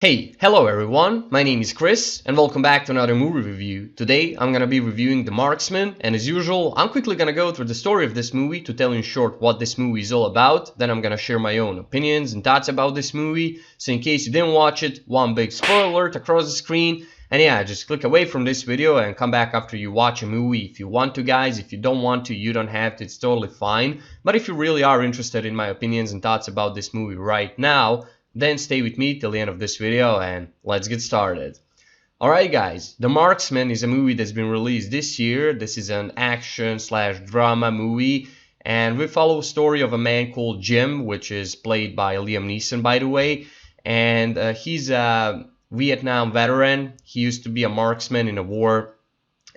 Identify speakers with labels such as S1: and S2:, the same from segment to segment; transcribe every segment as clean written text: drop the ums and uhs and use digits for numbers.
S1: Hello everyone, my name is Chris and welcome back to another movie review. Today I'm gonna be reviewing The Marksman, and as usual I'm quickly gonna go through the story of this movie to tell you in short what this movie is all about. Then I'm gonna share my own opinions and thoughts about this movie, so in case you didn't watch it, one big spoiler alert across the screen. And yeah, just click away from this video and come back after you watch a movie if you want to, guys. If you don't want to, you don't have to, it's totally fine. But if you really are interested in my opinions and thoughts about this movie right now, then stay with me till the end of this video and let's get started. Alright guys, The Marksman is a movie that's been released this year. This is an action slash drama movie, and we follow a story of a man called Jim, which is played by Liam Neeson, by the way. And he's a Vietnam veteran. He used to be a marksman in a war,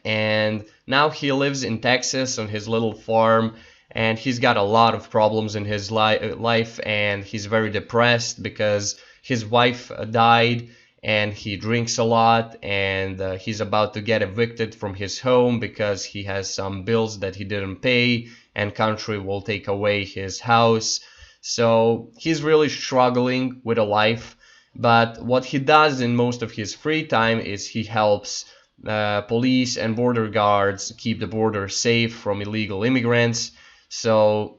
S1: and now he lives in Texas on his little farm, and he's got a lot of problems in his life, and he's very depressed because his wife died, and he drinks a lot, and he's about to get evicted from his home because he has some bills that he didn't pay, and country will take away his house. So he's really struggling with a life. But what he does in most of his free time is he helps police and border guards keep the border safe from illegal immigrants. So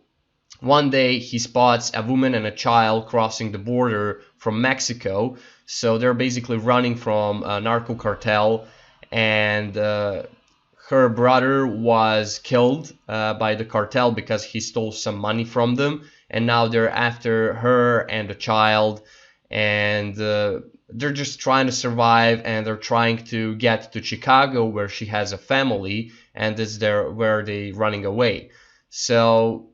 S1: one day he spots a woman and a child crossing the border from Mexico. So they're basically running from a narco cartel, and her brother was killed by the cartel because he stole some money from them, and now they're after her and the child, and they're just trying to survive, and they're trying to get to Chicago where she has a family, and this is where they're running away. So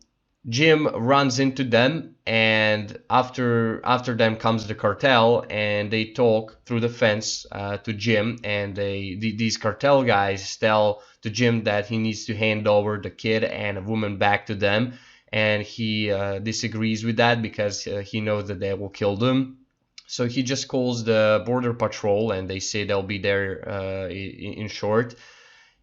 S1: Jim runs into them, and after them comes the cartel, and they talk through the fence to Jim, and these cartel guys tell to Jim that he needs to hand over the kid and a woman back to them, and he disagrees with that because he knows that they will kill them. So he just calls the border patrol, and they say they'll be there in short.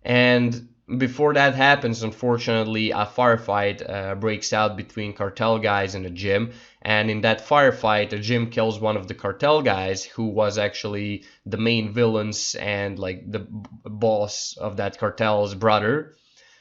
S1: And before that happens, unfortunately, a firefight breaks out between cartel guys and a Jim. And in that firefight, a Jim kills one of the cartel guys, who was actually the main villains and like the boss of that cartel's brother.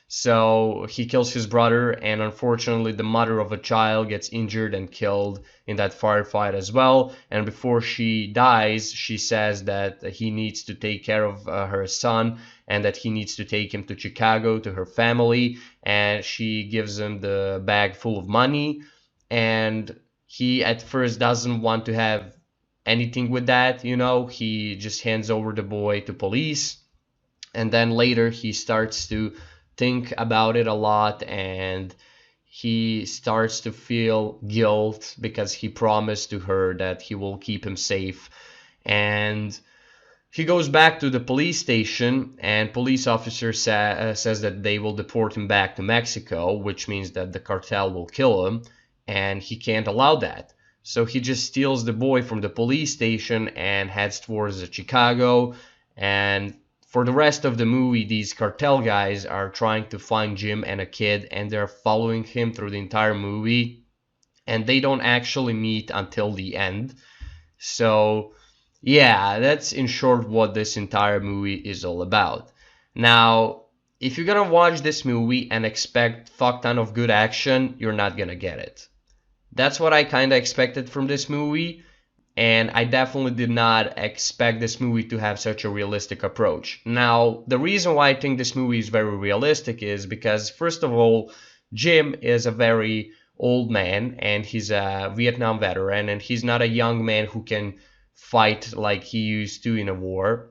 S1: So he kills his brother, and unfortunately the mother of a child gets injured and killed in that firefight as well. And before she dies, she says that he needs to take care of her son, and that he needs to take him to Chicago to her family, and she gives him the bag full of money. And he at first doesn't want to have anything with that, he just hands over the boy to police. And then later he starts to think about it a lot, and he starts to feel guilt because he promised to her that he will keep him safe. And he goes back to the police station, and police officer says that they will deport him back to Mexico, which means that the cartel will kill him, and he can't allow that. So he just steals the boy from the police station and heads towards Chicago. And for the rest of the movie, these cartel guys are trying to find Jim and a kid, and they're following him through the entire movie, and they don't actually meet until the end. So yeah, that's in short what this entire movie is all about. Now, if you're gonna watch this movie and expect fuck ton of good action, you're not gonna get it. That's what I kinda expected from this movie, and I definitely did not expect this movie to have such a realistic approach. Now, the reason why I think this movie is very realistic is because, first of all, Jim is a very old man, and he's a Vietnam veteran, and he's not a young man who can fight like he used to in a war.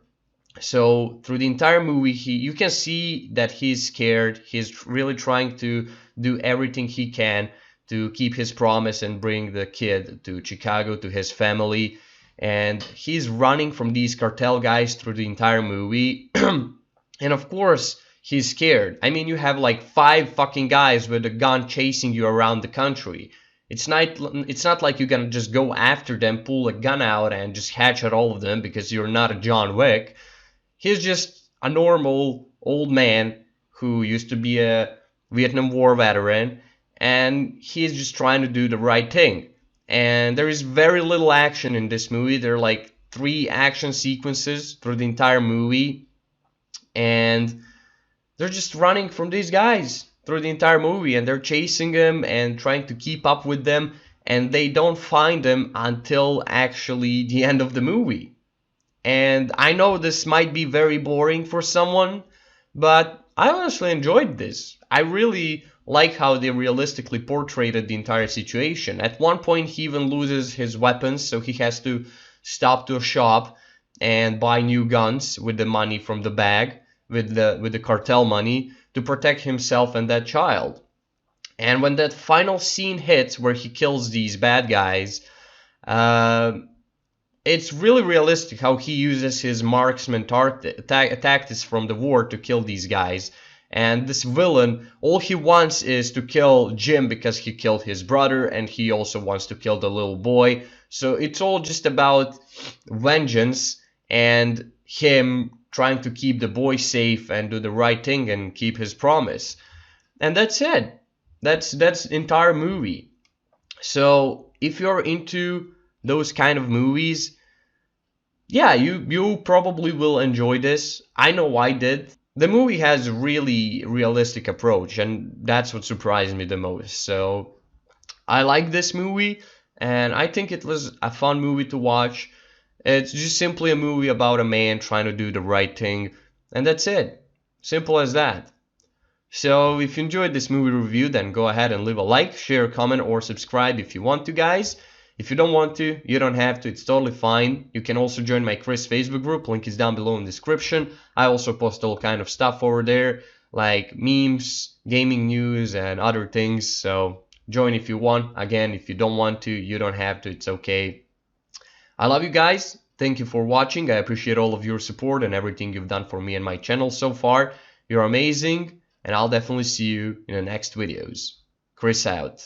S1: So through the entire movie, you can see that he's scared. He's really trying to do everything he can to keep his promise and bring the kid to Chicago to his family. And he's running from these cartel guys through the entire movie. And of course, he's scared. I mean, you have like 5 fucking guys with a gun chasing you around the country. It's not like you're gonna just go after them, pull a gun out, and just headshot all of them because you're not a John Wick. He's just a normal old man who used to be a Vietnam War veteran, and he's just trying to do the right thing. And there is very little action in this movie. There are like 3 action sequences through the entire movie, and they're just running from these guys through the entire movie, and they're chasing them and trying to keep up with them, and they don't find them until actually the end of the movie. And I know this might be very boring for someone, but I honestly enjoyed this. I really like how they realistically portrayed the entire situation. At one point he even loses his weapons, so he has to stop to a shop and buy new guns with the money from the bag, with the cartel money, to protect himself and that child. And when that final scene hits where he kills these bad guys, it's really realistic how he uses his marksman tactics from the war to kill these guys. And this villain, all he wants is to kill Jim because he killed his brother, and he also wants to kill the little boy. So it's all just about vengeance and him trying to keep the boy safe and do the right thing and keep his promise. And that's it. That's the entire movie. So if you're into those kind of movies, yeah, you probably will enjoy this. I know I did. The movie has a really realistic approach, and that's what surprised me the most. So I like this movie, and I think it was a fun movie to watch. It's just simply a movie about a man trying to do the right thing, and that's it. Simple as that. So if you enjoyed this movie review, then go ahead and leave a like, share, comment, or subscribe if you want to, guys. If you don't want to, you don't have to, it's totally fine. You can also join my Chris Facebook group, link is down below in the description. I also post all kind of stuff over there, like memes, gaming news, and other things. So join if you want. Again, if you don't want to, you don't have to, it's okay. I love you guys. Thank you for watching. I appreciate all of your support and everything you've done for me and my channel so far. You're amazing, and I'll definitely see you in the next videos. Chris out.